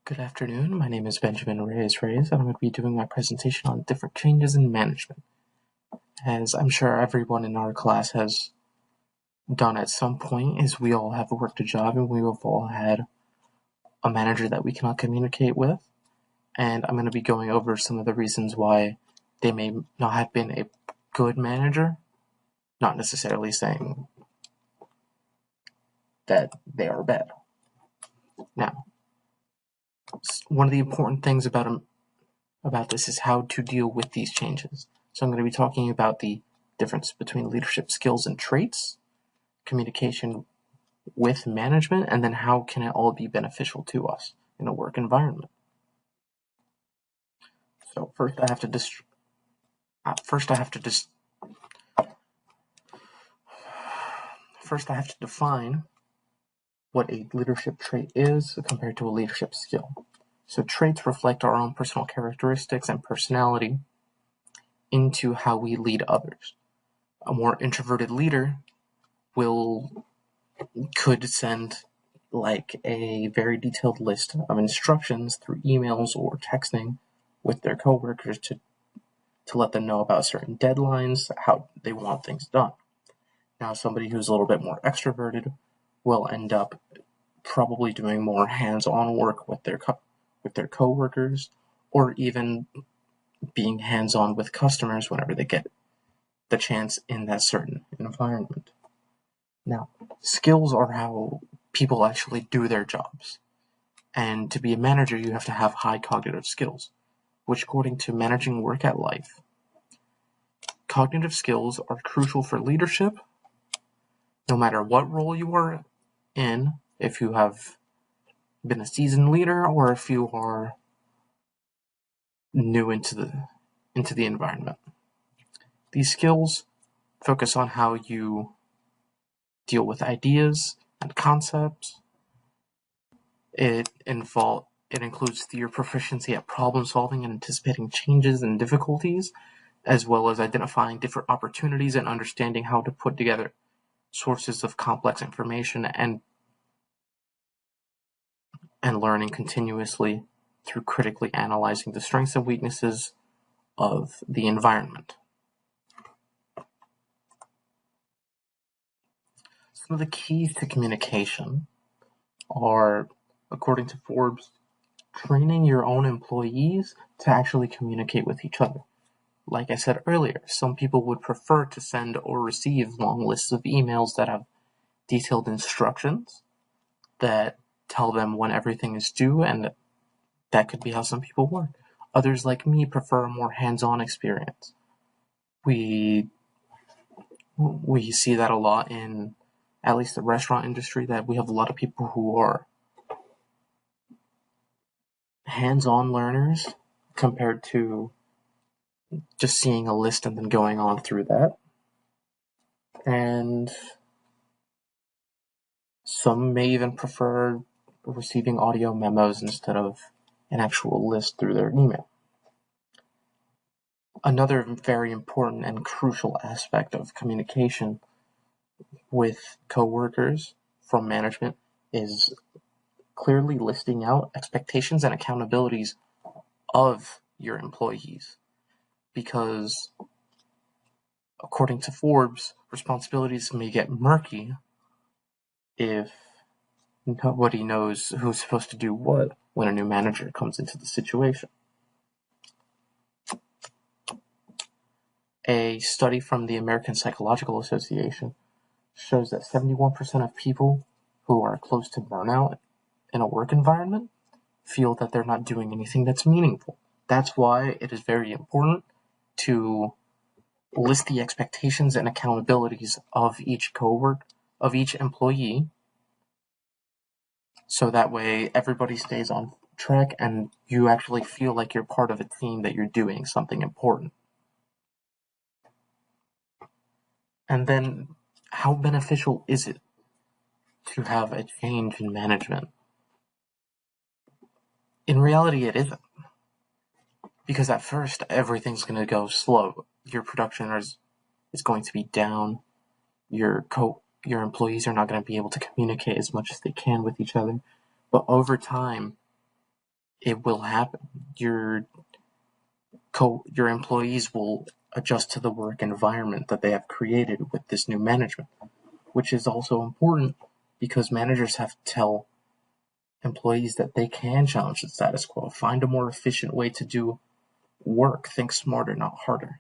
Good afternoon, my name is Benjamin Reyes, and I'm going to be doing my presentation on different changes in management. As I'm sure everyone in our class has done at some point, is we all have worked a job and we've all had a manager that we cannot communicate with. And I'm going to be going over some of the reasons why they may not have been a good manager, not necessarily saying that they are bad. Now, one of the important things about this is how to deal with these changes. So I'm going to be talking about the difference between leadership skills and traits, communication with management, and then how can it all be beneficial to us in a work environment. So first I have to define what a leadership trait is compared to a leadership skill. So traits reflect our own personal characteristics and personality into how we lead others. A more introverted leader could send like a very detailed list of instructions through emails or texting with their coworkers to let them know about certain deadlines, how they want things done. Now, somebody who's a little bit more extroverted will end up probably doing more hands-on work with their coworkers, or even being hands-on with customers whenever they get the chance in that certain environment. Now, skills are how people actually do their jobs. And to be a manager, you have to have high cognitive skills, which according to Managing Work at Life, cognitive skills are crucial for leadership, no matter what role you are in, if you have been a seasoned leader or if you are new into the environment. These skills focus on how you deal with ideas and concepts. It includes your proficiency at problem solving and anticipating changes and difficulties, as well as identifying different opportunities and understanding how to put together sources of complex information and learning continuously through critically analyzing the strengths and weaknesses of the environment. Some of the keys to communication are, according to Forbes, training your own employees to actually communicate with each other. Like I said earlier, some people would prefer to send or receive long lists of emails that have detailed instructions that tell them when everything is due, and that could be how some people work. Others, like me, prefer a more hands-on experience. We see that a lot in at least the restaurant industry, that we have a lot of people who are hands-on learners compared to just seeing a list and then going on through that. And some may even prefer receiving audio memos instead of an actual list through their email. Another very important and crucial aspect of communication with coworkers from management is clearly listing out expectations and accountabilities of your employees. Because according to Forbes, responsibilities may get murky if nobody knows who's supposed to do what when a new manager comes into the situation. A study from the American Psychological Association shows that 71% of people who are close to burnout in a work environment feel that they're not doing anything that's meaningful. That's why it is very important to list the expectations and accountabilities of each employee, so that way everybody stays on track and you actually feel like you're part of a team, that you're doing something important. And then, how beneficial is it to have a change in management? In reality, it isn't. Because at first, everything's going to go slow. Your production is going to be down. Your employees are not going to be able to communicate as much as they can with each other. But over time, it will happen. Your employees will adjust to the work environment that they have created with this new management, which is also important because managers have to tell employees that they can challenge the status quo, find a more efficient way to do work, think smarter, not harder.